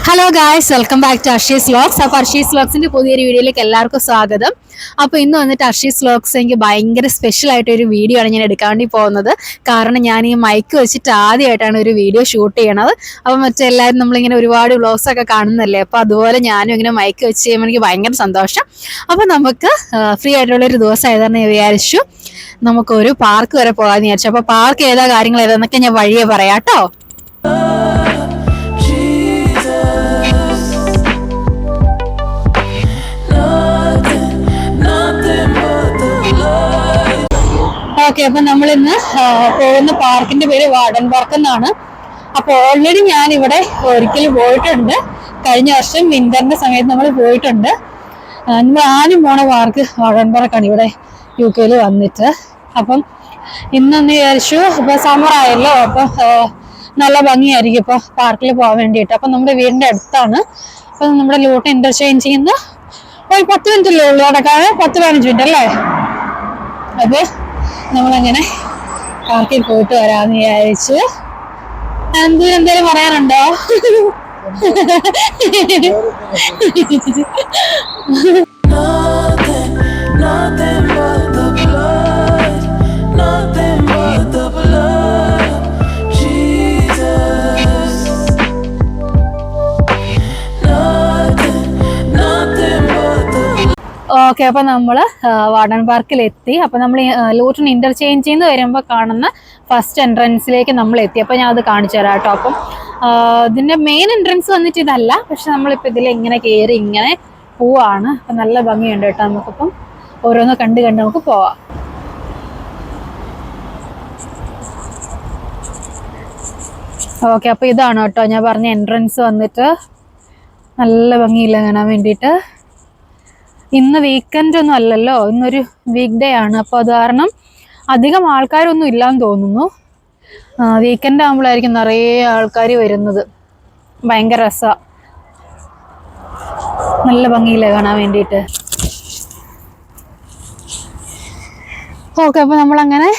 Hello guys, welcome back to Arshi's vlogs. അപ്പോൾ അർഷീസ് വ്ലോഗ്സിന്റെ പുതിയൊരു വീഡിയോയിലേക്ക് എല്ലാവർക്കും സ്വാഗതം. അപ്പോൾ ഇന്ന് വന്നിട്ട് അർഷീസ് വ്ലോഗ്സ് എനിക്ക് ഭയങ്കര സ്പെഷ്യൽ ആയിട്ടൊരു വീഡിയോ ആണ് ഞാൻ എടുക്കാൻ വേണ്ടി പോകുന്നത്. കാരണം ഞാൻ ഈ മൈക്ക് വെച്ചിട്ട് ആദ്യമായിട്ടാണ് ഒരു വീഡിയോ ഷൂട്ട് ചെയ്യണത്. അപ്പോൾ മറ്റെല്ലാവരും നമ്മളിങ്ങനെ ഒരുപാട് വ്ലോഗ്സ് ഒക്കെ കാണുന്നല്ലേ, അപ്പോൾ അതുപോലെ ഞാനും ഇങ്ങനെ മൈക്ക് വെച്ച് ചെയ്യുമ്പോൾ എനിക്ക് ഭയങ്കര സന്തോഷം. അപ്പോൾ നമുക്ക് ഫ്രീ ആയിട്ടുള്ളൊരു ദിവസം ആയതാണ് വിചാരിച്ചു നമുക്കൊരു പാർക്ക് വരെ പോകാമെന്ന് വിചാരിച്ചു. അപ്പോൾ പാർക്ക് ഏതാ കാര്യങ്ങൾ ഏതാന്നൊക്കെ ഞാൻ വഴിയെ പറയാം കേട്ടോ. ഓക്കെ, അപ്പൊ നമ്മളിന്ന് പോകുന്ന പാർക്കിന്റെ പേര് വാർഡൻ പാർക്ക് എന്നാണ്. അപ്പൊ ഓൾറെഡി ഞാൻ ഇവിടെ ഒരിക്കലും പോയിട്ടുണ്ട്. കഴിഞ്ഞ വർഷം വിന്ററിന്റെ സമയത്ത് നമ്മൾ പോയിട്ടുണ്ട്. നമ്മൾ ആദ്യം പോണ പാർക്ക് വാർഡൻ പാർക്കാണ് ഇവിടെ UK വന്നിട്ട്. അപ്പം ഇന്നൊന്ന് വിചാരിച്ചു, ഇപ്പൊ സമ്മർ ആയല്ലോ, അപ്പൊ നല്ല ഭംഗിയായിരിക്കും ഇപ്പൊ പാർക്കിൽ പോകാൻ വേണ്ടിയിട്ട്. അപ്പൊ നമ്മുടെ വീടിന്റെ അടുത്താണ്. അപ്പൊ നമ്മുടെ ലൂട്ട് ഇന്റർചേഞ്ച് ചെയ്യുന്ന ഒരു 10 മിനിറ്റല്ലേ ഉള്ളൂ, അടക്കാതെ 10-15 മിനിറ്റ് അല്ലേ. അപ്പൊ നമ്മളങ്ങനെ പാർക്കിൽ പോയിട്ട് വരാമെന്ന് വിചാരിച്ചു. എന്തേലും പറയാനുണ്ടോ? ഓക്കെ, അപ്പൊ നമ്മള് വാർഡൻ പാർക്കിൽ എത്തി. അപ്പൊ നമ്മൾ ലൂട്ടൺ ഇന്റർചേഞ്ച് ചെയ്യുന്ന വരുമ്പോൾ കാണുന്ന ഫസ്റ്റ് എൻട്രൻസിലേക്ക് നമ്മൾ എത്തി. അപ്പൊ ഞാൻ അത് കാണിച്ചു തരാം കേട്ടോ. അപ്പം ഇതിന്റെ മെയിൻ എൻട്രൻസ് വന്നിട്ട് ഇതല്ല, പക്ഷെ നമ്മളിപ്പോ ഇതിൽ ഇങ്ങനെ കയറി ഇങ്ങനെ പോവാണ്. അപ്പൊ നല്ല ഭംഗിയുണ്ട് കേട്ടോ. നമുക്കിപ്പം ഓരോന്ന് കണ്ട് നമുക്ക് പോവാം. ഓക്കെ, അപ്പൊ ഇതാണ് കേട്ടോ ഞാൻ പറഞ്ഞ എൻട്രൻസ് വന്നിട്ട്. നല്ല ഭംഗിയില്ല കാണാൻ വേണ്ടിയിട്ട്. ഇന്ന് വീക്കെൻഡ് ഒന്നും അല്ലല്ലോ, ഇന്നൊരു വീക്ക് ഡേ ആണ്. അപ്പോൾ അത് കാരണം അധികം ആൾക്കാരൊന്നും ഇല്ലാന്ന് തോന്നുന്നു. വീക്കെൻഡ് ആകുമ്പോഴായിരിക്കും നിറയെ ആൾക്കാർ വരുന്നത്. ഭയങ്കര രസമാണ്, നല്ല ഭംഗിയില്ല കാണാൻ വേണ്ടിയിട്ട്. ഓക്കെ, അപ്പോൾ നമ്മളങ്ങനെ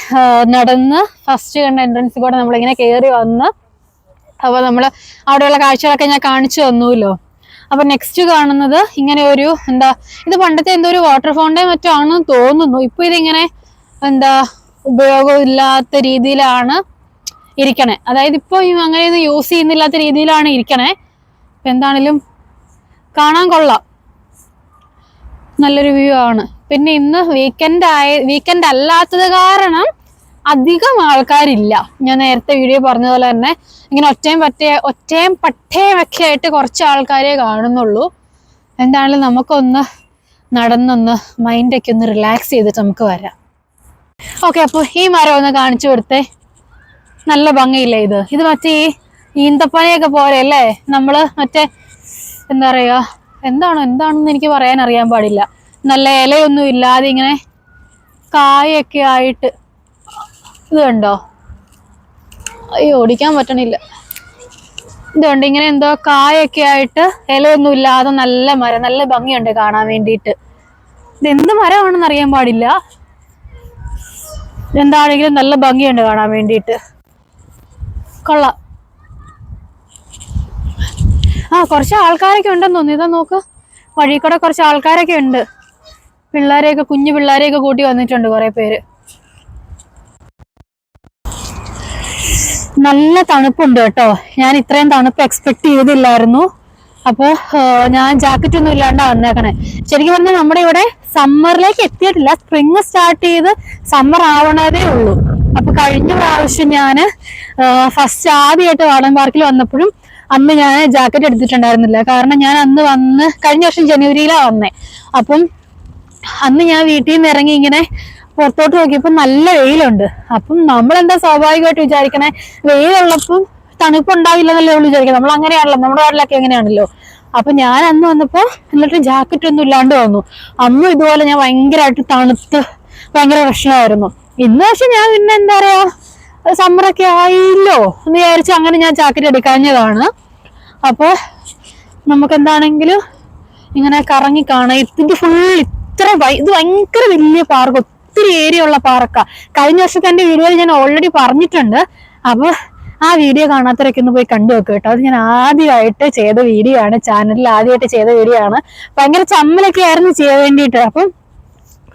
നടന്ന് ഫസ്റ്റ് കണ്ട എൻട്രൻസിൽ കൂടെ നമ്മളിങ്ങനെ കയറി വന്ന്, അപ്പോൾ നമ്മൾ അവിടെയുള്ള കാഴ്ചകളൊക്കെ ഞാൻ കാണിച്ചു തന്നുല്ലോ. അപ്പൊ നെക്സ്റ്റ് കാണുന്നത് ഇങ്ങനെ ഒരു ഇത് പണ്ടത്തെ എന്തോ ഒരു വാട്ടർ ഫൗണ്ടൈൻ മറ്റോ ആണെന്ന് തോന്നുന്നു. ഇപ്പൊ ഇതിങ്ങനെ ഉപയോഗമില്ലാത്ത രീതിയിലാണ് ഇരിക്കണേ. അതായത് ഇപ്പൊ അങ്ങനെയൊന്നും യൂസ് ചെയ്യുന്നില്ലാത്ത രീതിയിലാണ് ഇരിക്കണേ. എന്താണേലും കാണാൻ കൊള്ളാം, നല്ലൊരു വ്യൂ ആണ്. പിന്നെ ഇന്ന് വീക്കെൻഡ് അല്ലാത്തത് കാരണം അധികം ആൾക്കാരില്ല. ഞാൻ നേരത്തെ വീഡിയോ പറഞ്ഞതുപോലെ തന്നെ ഇങ്ങനെ ഒറ്റയും പട്ടയും ഒക്കെ ആയിട്ട് കുറച്ച് ആൾക്കാരെ കാണുന്നുള്ളൂ. എന്താണെങ്കിലും നമുക്കൊന്ന് നടന്നൊന്ന് മൈൻഡൊക്കെ ഒന്ന് റിലാക്സ് ചെയ്തിട്ട് നമുക്ക് വരാം. ഓക്കെ, അപ്പോൾ ഈ മരം ഒന്ന് കാണിച്ചു കൊടുത്തേ. നല്ല ഭംഗിയില്ലേ ഇത് മറ്റേ ഈ ഈന്തപ്പനയൊക്കെ പോലെ അല്ലേ. നമ്മള് മറ്റേ എന്താ പറയുക, എന്താണെന്ന് എനിക്ക് പറയാൻ അറിയാൻ പാടില്ല. നല്ല ഇലയൊന്നും ഇല്ലാതെ ഇങ്ങനെ കായൊക്കെ ആയിട്ട്. ഇത് കണ്ടോ? അയ്യോ, ഓടിക്കാൻ പറ്റണില്ല. ഇതുണ്ട് ഇങ്ങനെ എന്തോ കായൊക്കെ ആയിട്ട്, ഇലയൊന്നും ഇല്ലാതെ നല്ല മരം, നല്ല ഭംഗിയുണ്ട് കാണാൻ വേണ്ടിയിട്ട്. ഇതെന്ത് മരമാണെന്ന് അറിയാൻ പാടില്ല, എന്താണെങ്കിലും നല്ല ഭംഗിയുണ്ട് കാണാൻ വേണ്ടിയിട്ട്. കൊള്ളാം. കുറച്ച് ആൾക്കാരൊക്കെ ഉണ്ടെന്ന് തോന്നുന്നു. ഇതാ നോക്ക്, വഴി കൂടെ കുറച്ച് ആൾക്കാരൊക്കെ ഉണ്ട്. കുഞ്ഞു പിള്ളേരെയൊക്കെ കൂട്ടി വന്നിട്ടുണ്ട് കുറെ പേര്. നല്ല തണുപ്പുണ്ട് കേട്ടോ. ഞാൻ ഇത്രയും തണുപ്പ് എക്സ്പെക്ട് ചെയ്തില്ലായിരുന്നു. അപ്പൊ ഞാൻ ജാക്കറ്റ് ഒന്നും ഇല്ലാണ്ടാ വന്നേക്കണേ. ശരിക്കും പറഞ്ഞാൽ നമ്മുടെ ഇവിടെ സമ്മറിലേക്ക് എത്തിയിട്ടില്ല, സ്പ്രിങ് സ്റ്റാർട്ട് ചെയ്ത് സമ്മർ ആവണതേ ഉള്ളൂ. അപ്പൊ കഴിഞ്ഞ പ്രാവശ്യം ഞാന് ഫസ്റ്റ് ആദ്യമായിട്ട് വാർഡൻ പാർക്കിൽ വന്നപ്പോഴും അന്ന് ഞാൻ ജാക്കറ്റ് എടുത്തിട്ടുണ്ടായിരുന്നില്ല. കാരണം ഞാൻ അന്ന് കഴിഞ്ഞ വർഷം ജനുവരിയിലാണ് വന്നേ. അപ്പം അന്ന് ഞാൻ വീട്ടിൽ നിന്ന് ഇറങ്ങി ഇങ്ങനെ പുറത്തോട്ട് നോക്കിയപ്പോ നല്ല വെയിലുണ്ട്. അപ്പം നമ്മളെന്താ സ്വാഭാവികമായിട്ട് വിചാരിക്കണേ, വെയിലുള്ളപ്പം തണുപ്പുണ്ടാവില്ലെന്നല്ലേ ഉള്ളു വിചാരിക്കണം. നമ്മൾ അങ്ങനെയാണല്ലോ, നമ്മുടെ നാട്ടിലൊക്കെ എങ്ങനെയാണല്ലോ. അപ്പൊ ഞാൻ അന്ന് വന്നപ്പോ എന്നിട്ട് ജാക്കറ്റ് ഒന്നും ഇല്ലാണ്ട് വന്നു. അന്നും ഇതുപോലെ ഞാൻ ഭയങ്കരമായിട്ട് തണുത്ത് ഭയങ്കര പ്രശ്നമായിരുന്നു. ഇന്ന് പക്ഷെ ഞാൻ പിന്നെ എന്താ പറയാ, സമ്മറൊക്കെ ആയില്ലോ എന്ന് വിചാരിച്ച് അങ്ങനെ ഞാൻ ജാക്കറ്റ് എടുക്കാഞ്ഞതാണ്. അപ്പൊ നമുക്ക് എന്താണെങ്കിലും ഇങ്ങനെ കറങ്ങി കാണാം. ഇതിന്റെ ഫുൾ ഇത് ഭയങ്കര വലിയ പാർക്ക്, ഒത്തിരി ഏരിയ ഉള്ള പാർക്കാ. കഴിഞ്ഞ വർഷത്തെ എന്റെ വീഡിയോയിൽ ഞാൻ ഓൾറെഡി പറഞ്ഞിട്ടുണ്ട്. അപ്പൊ ആ വീഡിയോ കാണാത്തവരൊക്കെ ഒന്ന് പോയി കണ്ടു വെക്കുക കേട്ടോ. അത് ഞാൻ ആദ്യമായിട്ട് ചെയ്ത വീഡിയോ ആണ്, ചാനലിൽ ആദ്യമായിട്ട് ചെയ്ത വീഡിയോ ആണ്. ഭയങ്കര ചമ്മലൊക്കെ ആയിരുന്നു ചെയ്യാൻ വേണ്ടിയിട്ട്. അപ്പം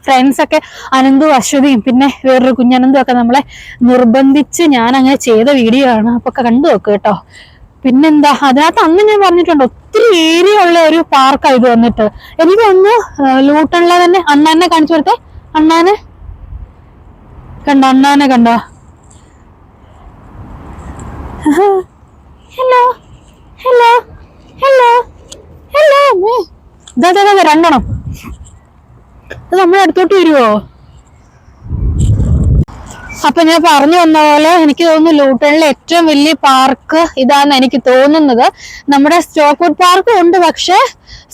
ഫ്രണ്ട്സൊക്കെ അനന്തു അശ്വതിയും പിന്നെ വേറൊരു കുഞ്ഞനന്തും ഒക്കെ നമ്മളെ നിർബന്ധിച്ച് ഞാൻ അങ്ങനെ ചെയ്ത വീഡിയോ ആണ്. അപ്പൊ കണ്ടു വെക്കുക കേട്ടോ. പിന്നെന്താ, അതിനകത്ത് അന്ന് ഞാൻ പറഞ്ഞിട്ടുണ്ട് ഒത്തിരി ഏരിയ ഉള്ള ഒരു പാർക്കാണ് ഇത് വന്നിട്ട്. എനിക്ക് ഒന്ന് ലൂട്ടണിലെ തന്നെ അണ്ണാനെ കാണിച്ചു കൊടുത്തേ. അണ്ണാനെ കണ്ടോ, അണ്ണാനെ കണ്ടോ? Hello hello hello hello. രണ്ടെണ്ണം. അത് നമ്മളെ അടുത്തോട്ട് വരുവോ? അപ്പൊ ഞാൻ പറഞ്ഞു വന്ന പോലെ എനിക്ക് തോന്നുന്നു ലൂട്ടണിലെ ഏറ്റവും വലിയ പാർക്ക് ഇതാന്ന് എനിക്ക് തോന്നുന്നത്. നമ്മുടെ സ്റ്റോക്ക്വുഡ് പാർക്കും ഉണ്ട്, പക്ഷെ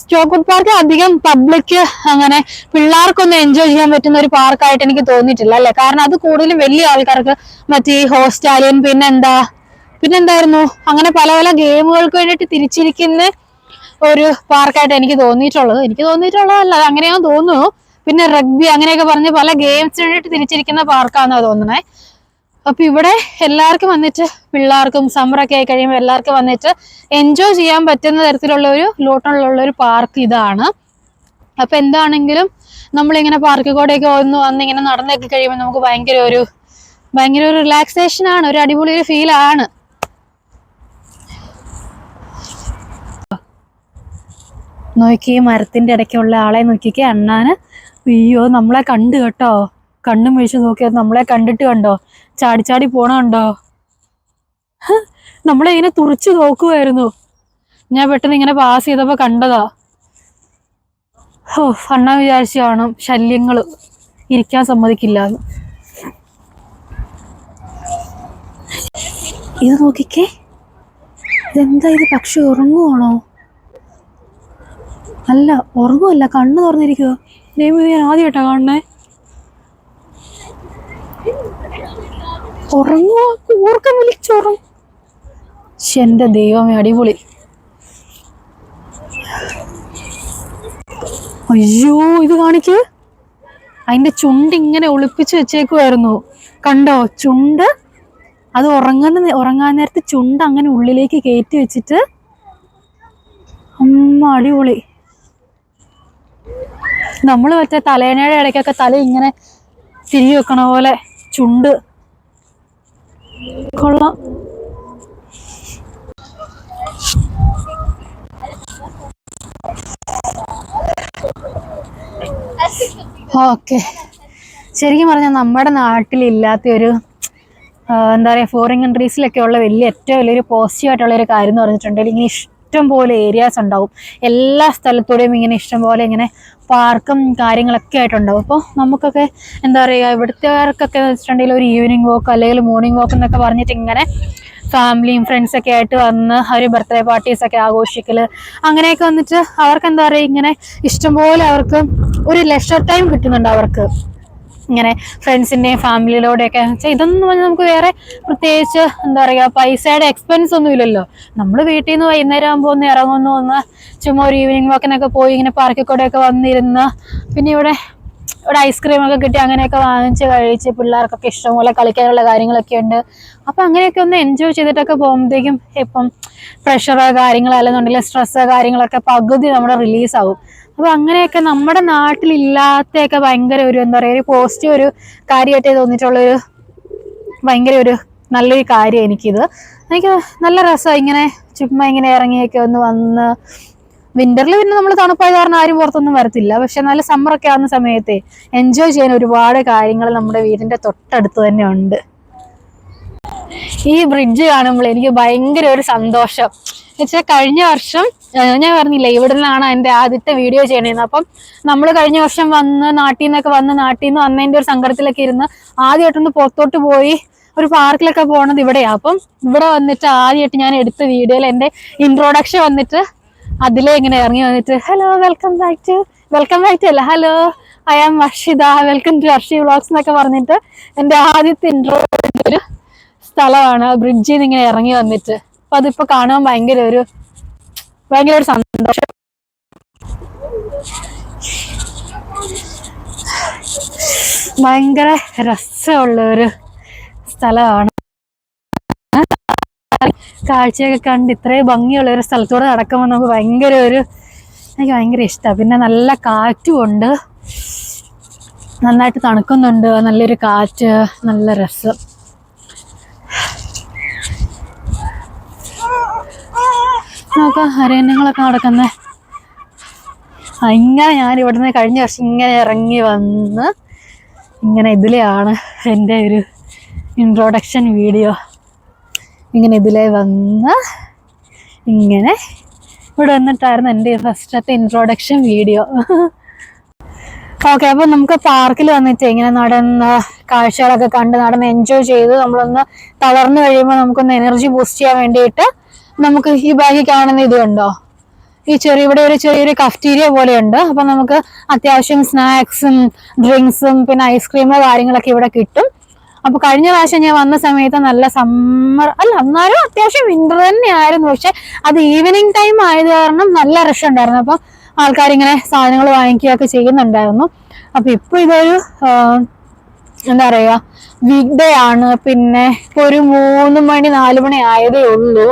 സ്റ്റോക്ക്വുഡ് പാർക്ക് അധികം പബ്ലിക് അങ്ങനെ പിള്ളേർക്കൊന്നും എൻജോയ് ചെയ്യാൻ പറ്റുന്ന ഒരു പാർക്കായിട്ട് എനിക്ക് തോന്നിയിട്ടില്ല അല്ലെ. കാരണം അത് കൂടുതലും വലിയ ആൾക്കാർക്ക് മറ്റേ ഹോസ്റ്റാലിയൻ പിന്നെന്തായിരുന്നു അങ്ങനെ പല പല ഗെയിമുകൾക്ക് വേണ്ടിയിട്ട് തിരിച്ചിരിക്കുന്ന ഒരു പാർക്കായിട്ട് എനിക്ക് തോന്നിയിട്ടുള്ളതല്ല, അങ്ങനെയാന്ന് തോന്നുന്നു. പിന്നെ റഗ്ബി അങ്ങനെയൊക്കെ പറഞ്ഞ് പല ഗെയിംസിന് വേണ്ടിയിട്ട് തിരിച്ചിരിക്കുന്ന പാർക്കാണെന്നാ തോന്നണേ. അപ്പൊ ഇവിടെ എല്ലാവർക്കും വന്നിട്ട്, പിള്ളേർക്കും സമ്മറൊക്കെ ആയി കഴിയുമ്പോൾ എല്ലാവർക്കും വന്നിട്ട് എൻജോയ് ചെയ്യാൻ പറ്റുന്ന തരത്തിലുള്ള ഒരു ലൂട്ടണിലുള്ള ഒരു പാർക്ക് ഇതാണ്. അപ്പൊ എന്താണെങ്കിലും നമ്മളിങ്ങനെ പാർക്കിൽ കൂടെയൊക്കെ വന്നിങ്ങനെ നടന്നൊക്കെ കഴിയുമ്പോൾ നമുക്ക് ഭയങ്കര ഒരു റിലാക്സേഷൻ ആണ്, ഒരു അടിപൊളി ഒരു ഫീൽ ആണ്. നോക്കി മരത്തിന്റെ ഇടയ്ക്കുള്ള ആളെ നോക്കിക്കേ, അണ്ണാന്. അയ്യോ നമ്മളെ കണ്ടു കേട്ടോ, കണ്ണും വീഴ്ച നോക്കിയത് നമ്മളെ കണ്ടിട്ട് കണ്ടോ, ചാടി പോണ കണ്ടോ. നമ്മളെ ഇങ്ങനെ തുറിച്ചു നോക്കുമായിരുന്നു. ഞാൻ പെട്ടെന്ന് ഇങ്ങനെ പാസ് ചെയ്തപ്പോ കണ്ടതാ. അണ്ണ വിചാരിച്ചു കാണും ശല്യങ്ങള് ഇരിക്കാൻ സമ്മതിക്കില്ല. ഇത് നോക്കിക്കേ, ഇതെന്താ ഇത്? പക്ഷി ഉറങ്ങുവാണോ? അല്ല, ഉറങ്ങുമല്ല, കണ്ണ് തുറന്നിരിക്കുക. ദൈവം, ഞാൻ ആദ്യമായിട്ടാ കാണണേ. ഉറങ്ങുക, ഊർക്കം വിളിച്ചുറങ്ങും. എന്റെ ദൈവമേ, അടിപൊളി. അയ്യോ, ഇത് കാണിക്ക്. അതിന്റെ ചുണ്ട് ഇങ്ങനെ ഒളിപ്പിച്ച് വെച്ചേക്കുമായിരുന്നു, കണ്ടോ? ചുണ്ട് അത് ഉറങ്ങാൻ നേരത്ത് ചുണ്ട് അങ്ങനെ ഉള്ളിലേക്ക് കയറ്റി വെച്ചിട്ട്. അടിപൊളി. നമ്മൾ മറ്റേ തലേണയുടെ ഇടയ്ക്കൊക്കെ തല ഇങ്ങനെ തിരികെ വെക്കണ പോലെ ചുണ്ട്. കൊള്ളാം. ഓക്കെ, ശരിക്കും പറഞ്ഞാൽ നമ്മുടെ നാട്ടിലില്ലാത്ത ഒരു എന്താ പറയുക, ഫോറിൻ കൺട്രീസിലൊക്കെ ഉള്ള ഏറ്റവും വലിയൊരു പോസിറ്റീവായിട്ടുള്ള ഒരു കാര്യം എന്ന് പറഞ്ഞിട്ടുണ്ടെങ്കിൽ ഇങ്ങനെ ഇഷ്ടം പോലെ ഏരിയാസ് ഉണ്ടാവും. എല്ലാ സ്ഥലത്തൂടെയും ഇങ്ങനെ ഇഷ്ടം പോലെ ഇങ്ങനെ പാർക്കും കാര്യങ്ങളൊക്കെ ആയിട്ടുണ്ടാവും. അപ്പോൾ നമുക്കൊക്കെ എന്താ പറയുക, ഇവിടുത്തുകാർക്കൊക്കെ വെച്ചിട്ടുണ്ടെങ്കിൽ ഒരു ഈവനിങ് വാക്ക് അല്ലെങ്കിൽ മോർണിംഗ് വാക്ക് എന്നൊക്കെ പറഞ്ഞിട്ട് ഇങ്ങനെ ഫാമിലിയും ഫ്രണ്ട്സൊക്കെ ആയിട്ട് വന്ന് ഒരു ബർത്ത്ഡേ പാർട്ടീസൊക്കെ ആഘോഷിക്കൽ അങ്ങനെയൊക്കെ വന്നിട്ട് അവർക്ക് എന്താ പറയുക, ഇങ്ങനെ ഇഷ്ടംപോലെ അവർക്ക് ഒരു ലെഷർ ടൈം കിട്ടുന്നുണ്ട് അവർക്ക്, ഇങ്ങനെ ഫ്രണ്ട്സിന്റെയും ഫാമിലിയിലൂടെയൊക്കെ. ഇതൊന്നും നമുക്ക് വേറെ പ്രത്യേകിച്ച് എന്താ പറയുക പൈസയുടെ എക്സ്പെൻസ് ഒന്നും ഇല്ലല്ലോ. നമ്മൾ വീട്ടിൽ നിന്ന് വൈകുന്നേരം ആകുമ്പോൾ ഒന്ന് ഇറങ്ങുന്നു, ചുമ്മാ ഒരു ഈവനിങ് വാക്കിനൊക്കെ പോയി ഇങ്ങനെ പാർക്കിൽ കൂടെയൊക്കെ വന്നിരുന്ന് പിന്നെ ഇവിടെ ഐസ്ക്രീമൊക്കെ കിട്ടി അങ്ങനെയൊക്കെ വാങ്ങിച്ച് കഴിച്ച് പിള്ളേർക്കൊക്കെ ഇഷ്ടംപോലെ കളിക്കാനുള്ള കാര്യങ്ങളൊക്കെ ഉണ്ട്. അപ്പം അങ്ങനെയൊക്കെ ഒന്ന് എൻജോയ് ചെയ്തിട്ടൊക്കെ പോകുമ്പോഴത്തേക്കും ഇപ്പം പ്രഷറ് കാര്യങ്ങളല്ലെന്നുണ്ടെങ്കിൽ സ്ട്രെസ്സ് കാര്യങ്ങളൊക്കെ പകുതി നമ്മുടെ റിലീസാവും. അപ്പൊ അങ്ങനെയൊക്കെ നമ്മുടെ നാട്ടിലില്ലാത്തൊക്കെ ഭയങ്കര ഒരു എന്താ പറയുക, ഒരു പോസിറ്റീവ് ഒരു കാര്യമായിട്ടേ തോന്നിയിട്ടുള്ളൊരു ഭയങ്കര ഒരു നല്ലൊരു കാര്യം എനിക്ക് നല്ല രസമാണ്. ഇങ്ങനെ ചുമ്മാ ഇങ്ങനെ ഇറങ്ങിയൊക്കെ ഒന്ന് വന്ന്, വിന്ററിൽ പിന്നെ നമ്മൾ തണുപ്പായ കാരണം ആരും പുറത്തൊന്നും വരത്തില്ല. പക്ഷെ നല്ല സമ്മറൊക്കെ ആവുന്ന സമയത്തെ എൻജോയ് ചെയ്യാൻ ഒരുപാട് കാര്യങ്ങൾ നമ്മുടെ വീടിന്റെ തൊട്ടടുത്ത് തന്നെ ഉണ്ട്. ഈ ബ്രിഡ്ജ് കാണുമ്പോൾ എനിക്ക് ഭയങ്കര ഒരു സന്തോഷം. എന്നുവെച്ചാൽ കഴിഞ്ഞ വർഷം ഞാൻ പറഞ്ഞില്ലേ ഇവിടെ നിന്നാണ് എൻ്റെ ആദ്യത്തെ വീഡിയോ ചെയ്യണേന്ന്. അപ്പം നമ്മൾ കഴിഞ്ഞ വർഷം നാട്ടിൽ നിന്ന് വന്നതിൻ്റെ ഒരു സങ്കടത്തിലൊക്കെ ഇരുന്ന് ആദ്യമായിട്ടൊന്ന് പുറത്തോട്ട് പോയി ഒരു പാർക്കിലൊക്കെ പോകണത് ഇവിടെയാണ്. അപ്പം ഇവിടെ വന്നിട്ട് ആദ്യമായിട്ട് ഞാൻ എടുത്ത വീഡിയോയിൽ എൻ്റെ ഇൻട്രോഡക്ഷൻ വന്നിട്ട് അതിലേ ഇങ്ങനെ ഇറങ്ങി വന്നിട്ട് ഹലോ വെൽക്കം ബാക്ക് ടു അല്ല, hello I am Varshitha, welcome to Varshi vlogs എന്നൊക്കെ പറഞ്ഞിട്ട് എൻ്റെ ആദ്യത്തെ ഇൻട്രോ ഒരു സ്ഥലമാണ് ബ്രിഡ്ജിൽ നിന്ന് ഇങ്ങനെ ഇറങ്ങി വന്നിട്ട്. അപ്പൊ അതിപ്പോ കാണാൻ ഭയങ്കര ഒരു സന്തോഷം. ഭയങ്കര രസമുള്ള ഒരു സ്ഥലമാണ്. കാഴ്ചയൊക്കെ കണ്ട് ഇത്രയും ഭംഗിയുള്ള ഒരു സ്ഥലത്തൂടെ നടക്കുമ്പോൾ നമുക്ക് എനിക്ക് ഭയങ്കര ഇഷ്ടമാണ്. പിന്നെ നല്ല കാറ്റും ഉണ്ട്, നന്നായിട്ട് തണുക്കുന്നുണ്ട്, നല്ലൊരു കാറ്റ്, നല്ല രസം. നോക്കാം അരണ്യങ്ങളൊക്കെ നടക്കുന്നേ. ഇങ്ങനെ ഞാൻ ഇവിടുന്ന് കഴിഞ്ഞ വർഷം ഇങ്ങനെ ഇറങ്ങി വന്ന് ഇങ്ങനെ ഇതിലെയാണ് എൻ്റെ ഒരു ഇൻട്രോഡക്ഷൻ വീഡിയോ. ഇങ്ങനെ ഇതിലേ വന്ന് ഇങ്ങനെ ഇവിടെ വന്നിട്ടായിരുന്നു എൻ്റെ ഫസ്റ്റത്തെ ഇൻട്രോഡക്ഷൻ വീഡിയോ. ഓക്കെ, അപ്പം നമുക്ക് പാർക്കിൽ വന്നിട്ട് ഇങ്ങനെ നടന്ന് കാഴ്ചകളൊക്കെ കണ്ട് നടന്ന് എൻജോയ് ചെയ്ത് നമ്മളൊന്ന് തളർന്നു കഴിയുമ്പോൾ നമുക്കൊന്ന് എനർജി ബൂസ്റ്റ് ചെയ്യാൻ വേണ്ടിയിട്ട് നമുക്ക് ഈ ബാഗിൽ കാണുന്ന ഇത് കണ്ടോ, ഇവിടെ ഒരു ചെറിയൊരു കഫ്റ്റീരിയ പോലെയുണ്ട്. അപ്പൊ നമുക്ക് അത്യാവശ്യം സ്നാക്സും ഡ്രിങ്ക്സും പിന്നെ ഐസ്ക്രീമോ കാര്യങ്ങളൊക്കെ ഇവിടെ കിട്ടും. അപ്പൊ കഴിഞ്ഞ പ്രാവശ്യം ഞാൻ വന്ന സമയത്ത് നല്ല സമ്മർ അല്ല, എന്നാലും അത്യാവശ്യം വിന്റർ തന്നെയായിരുന്നു. പക്ഷെ അത് ഈവനിങ് ടൈം ആയത് കാരണം നല്ല റഷ് ഉണ്ടായിരുന്നു. അപ്പൊ ആൾക്കാരിങ്ങനെ സാധനങ്ങൾ വാങ്ങിക്കുകയൊക്കെ ചെയ്യുന്നുണ്ടായിരുന്നു. അപ്പൊ ഇപ്പൊ ഇതൊരു എന്താ പറയുക, വീക്ക് ഡേ ആണ്. പിന്നെ ഇപ്പൊ ഒരു 3 മണി 4 മണി ആയതേ ഉള്ളൂ.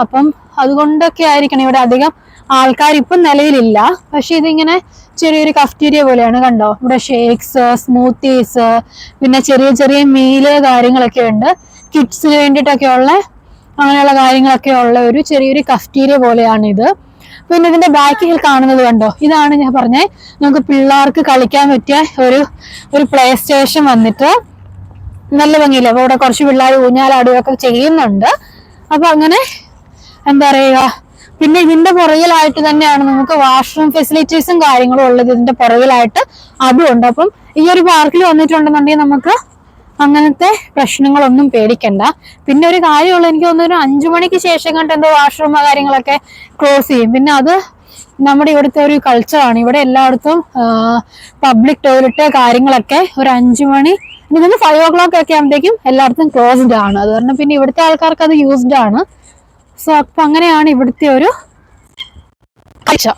അപ്പം അതുകൊണ്ടൊക്കെ ആയിരിക്കണം ഇവിടെ അധികം ആൾക്കാർ ഇപ്പം നിലവിലില്ല. പക്ഷെ ഇതിങ്ങനെ ചെറിയൊരു കഫ്റ്റീരിയ പോലെയാണ്, കണ്ടോ. ഇവിടെ ഷേക്സ്, സ്മൂത്തീസ്, പിന്നെ ചെറിയ ചെറിയ മീല് കാര്യങ്ങളൊക്കെ ഉണ്ട്. കിഡ്സിന് വേണ്ടിയിട്ടൊക്കെ ഉള്ള അങ്ങനെയുള്ള കാര്യങ്ങളൊക്കെ ഉള്ള ഒരു ചെറിയൊരു കഫ്റ്റീരിയ പോലെയാണ് ഇത്. പിന്നെ ഇതിന്റെ ബാക്കിൽ കാണുന്നത് കണ്ടോ, ഇതാണ് ഞാൻ പറഞ്ഞേ നമുക്ക് പിള്ളേർക്ക് കളിക്കാൻ പറ്റിയ ഒരു പ്ലേ സ്റ്റേഷൻ വന്നിട്ട് നല്ല ഭംഗിയില്ല. അപ്പൊ ഇവിടെ കുറച്ച് പിള്ളേർ ഊഞ്ഞാലാടുകയൊക്കെ ചെയ്യുന്നുണ്ട്. അപ്പൊ അങ്ങനെ എന്താ പറയുക. പിന്നെ ഇതിന്റെ പുറകിലായിട്ട് തന്നെയാണ് നമുക്ക് വാഷ്റൂം ഫെസിലിറ്റീസും കാര്യങ്ങളും ഉള്ളത്. ഇതിന്റെ പുറകിലായിട്ട് അതും ഉണ്ട്. അപ്പം ഈ ഒരു പാർക്കിൽ വന്നിട്ടുണ്ടെന്നുണ്ടെങ്കിൽ നമുക്ക് അങ്ങനത്തെ പ്രശ്നങ്ങളൊന്നും പേടിക്കണ്ട. പിന്നെ ഒരു കാര്യമുള്ള, എനിക്ക് തോന്നുന്നു ഒരു 5 മണിക്ക് ശേഷം കണ്ട് എന്തോ വാഷ്റൂം കാര്യങ്ങളൊക്കെ ക്ലോസ് ചെയ്യും. പിന്നെ അത് നമ്മുടെ ഇവിടുത്തെ ഒരു കൾച്ചറാണ്. ഇവിടെ എല്ലായിടത്തും പബ്ലിക് ടോയ്ലറ്റ് കാര്യങ്ങളൊക്കെ ഒരു 5 മണി, എനിക്ക് 5 o'clock ഒക്കെ ആകുമ്പോഴത്തേക്കും എല്ലായിടത്തും ക്ലോസ്ഡ് ആണ്. അത് കാരണം പിന്നെ ഇവിടുത്തെ ആൾക്കാർക്ക് അത് യൂസ്ഡ് ആണ്. സോ അപ്പൊ അങ്ങനെയാണ് ഇവിടുത്തെ ഒരു കാഴ്ച.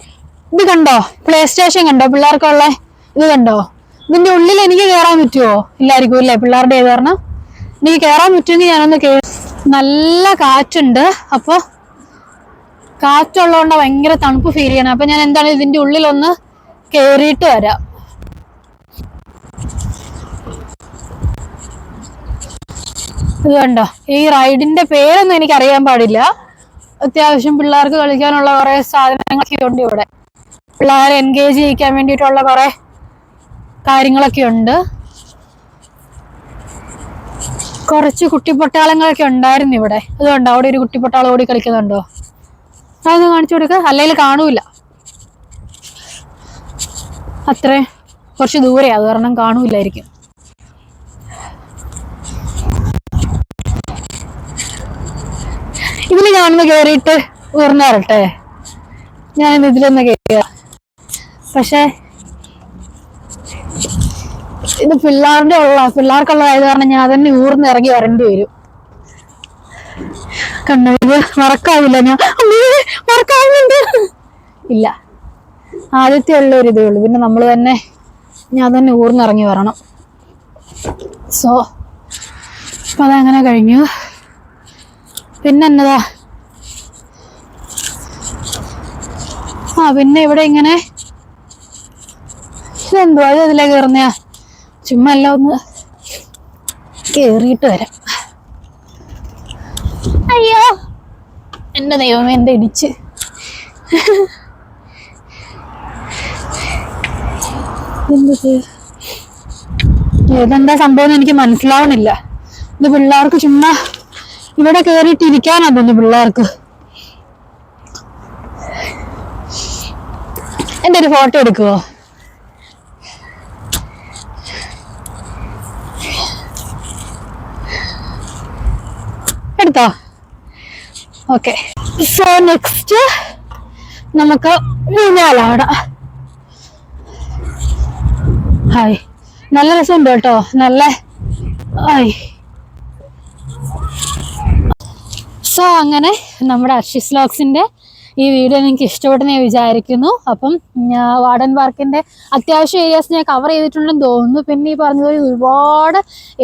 ഇത് കണ്ടോ, പ്ലേ സ്റ്റേഷൻ കണ്ടോ, പിള്ളേർക്കുള്ള ഇത് കണ്ടോ. ഇതിന്റെ ഉള്ളിൽ എനിക്ക് കയറാൻ പറ്റുമോ? ഇല്ലായിരിക്കും അല്ലേ, പിള്ളേരുടെ ഇത് കാരണം. എനിക്ക് കയറാൻ പറ്റുമെങ്കിൽ ഞാനൊന്ന് നല്ല കാറ്റുണ്ട്. അപ്പൊ കാറ്റുള്ളതുകൊണ്ട് ഭയങ്കര തണുപ്പ് ഫീൽ ചെയ്യണം. അപ്പൊ ഞാൻ എന്താണ് ഇതിന്റെ ഉള്ളിലൊന്ന് കയറിയിട്ട് വരാം. ഇത് കണ്ടോ, ഈ റൈഡിന്റെ പേരൊന്നും എനിക്ക് അറിയാൻ പാടില്ല. അത്യാവശ്യം പിള്ളേർക്ക് കളിക്കാനുള്ള കുറെ സാധനങ്ങളൊക്കെ ഉണ്ട് ഇവിടെ. പിള്ളേരെ എൻഗേജ് ചെയ്യിക്കാൻ വേണ്ടിയിട്ടുള്ള കുറെ കാര്യങ്ങളൊക്കെ ഉണ്ട്. കുറച്ച് കുട്ടിപ്പട്ടാളങ്ങളൊക്കെ ഉണ്ടായിരുന്നു ഇവിടെ. അതുകൊണ്ടോ അവിടെ ഒരു കുട്ടിപ്പട്ടാളം ഓടി കളിക്കുന്നുണ്ടോ? അതൊന്ന് കാണിച്ചു കൊടുക്കുക, അല്ലെങ്കിൽ കാണൂല. അത്രേ കുറച്ച് ദൂരെയാ, അത് കാരണം കാണൂലായിരിക്കും. ഇതില് ഞാനൊന്ന് കേറിയിട്ട് ഉയർന്നേറട്ടെ. ഞാനിന്ന് ഇതിലൊന്ന് കയറിയ, പക്ഷെ ഇത് പിള്ളേർക്കുള്ളതായത് കാരണം ഞാൻ തന്നെ ഊർന്നിറങ്ങി വരേണ്ടി വരും. കണ്ണു ഇത് മറക്കാവില്ല, മറക്കാവുന്നുണ്ട്. ഇല്ല, ആദ്യത്തെ ഉള്ളൊരു ഇതേ ഉള്ളൂ. പിന്നെ നമ്മൾ തന്നെ ഞാൻ തന്നെ ഊർന്നിറങ്ങി വരണം. സോ അപ്പൊ അതങ്ങനെ കഴിഞ്ഞു. പിന്നെന്നതാ, പിന്നെ ഇവിടെ ഇങ്ങനെ ഇതെന്തോ അത് ഇതിലേ കയറുന്നയാ. ചുമ്മാ എല്ലാം ഒന്ന് കേറിയിട്ട് വരാം. അയ്യോ എന്റെ ദൈവമേ, എന്റെ ഇടിച്ച്. ഏതെന്താ സംഭവം എനിക്ക് മനസ്സിലാവണില്ല. ഇത് പിള്ളേർക്ക് ചുമ്മാ ഇവിടെ കേറിയിട്ട് ഇരിക്കാനാ തോന്നുന്നു പിള്ളേർക്ക്. എന്റെ ഒരു ഫോട്ടോ എടുക്കുവോ? എടുത്തോ? ഓക്കെ. സോ നെക്സ്റ്റ് നമുക്ക് ഊഞ്ഞാലാടാം. ഹായ്, നല്ല രസമുണ്ട് കേട്ടോ, നല്ല ഹായ്. സോ അങ്ങനെ നമ്മുടെ അർഷിസ് വ്ലോഗ്സിന്റെ ഈ വീഡിയോ നിങ്ങൾക്ക് ഇഷ്ടപ്പെട്ടെന്ന് ഞാൻ വിചാരിക്കുന്നു. അപ്പം വാർഡൻ പാർക്കിൻ്റെ അത്യാവശ്യം ഏരിയാസ് ഞാൻ കവർ ചെയ്തിട്ടുണ്ടെന്ന് തോന്നുന്നു. പിന്നെ ഈ പറഞ്ഞതുപോലെ ഒരുപാട്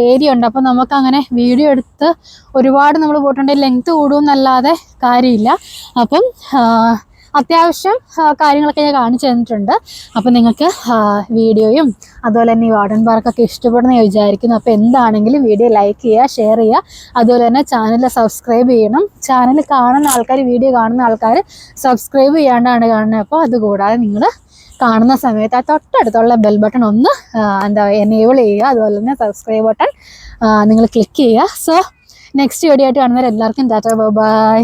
ഏരിയ ഉണ്ട്. അപ്പം നമുക്കങ്ങനെ വീഡിയോ എടുത്ത് ഒരുപാട് നമ്മൾ പോയിട്ടുണ്ടെങ്കിൽ ലെങ്ത് കൂടുമെന്നല്ലാതെ കാര്യമില്ല. അപ്പം അത്യാവശ്യം കാര്യങ്ങളൊക്കെ ഞാൻ കാണിച്ചു തന്നിട്ടുണ്ട്. അപ്പം നിങ്ങൾക്ക് വീഡിയോയും അതുപോലെ തന്നെ ഈ വാർഡൻ പാർക്കൊക്കെ ഇഷ്ടപ്പെടുന്ന ഞാൻ വിചാരിക്കുന്നു. അപ്പോൾ എന്താണെങ്കിലും വീഡിയോ ലൈക്ക് ചെയ്യുക, ഷെയർ ചെയ്യുക, അതുപോലെ തന്നെ ചാനൽ സബ്സ്ക്രൈബ് ചെയ്യണം. ചാനൽ കാണുന്ന ആൾക്കാർ, വീഡിയോ കാണുന്ന ആൾക്കാർ സബ്സ്ക്രൈബ് ചെയ്യാണ്ടാണ് കാണുന്നത്. അപ്പോൾ അതുകൂടാതെ നിങ്ങൾ കാണുന്ന സമയത്ത് ആ തൊട്ടടുത്തുള്ള ബെൽ ബട്ടൺ ഒന്ന് എനേബിൾ ചെയ്യുക. അതുപോലെ തന്നെ സബ്സ്ക്രൈബ് ബട്ടൺ നിങ്ങൾ ക്ലിക്ക് ചെയ്യുക. സോ നെക്സ്റ്റ് വീഡിയോ ആയിട്ട് കാണുന്നവരെല്ലാവർക്കും ടാറ്റ ബൈ.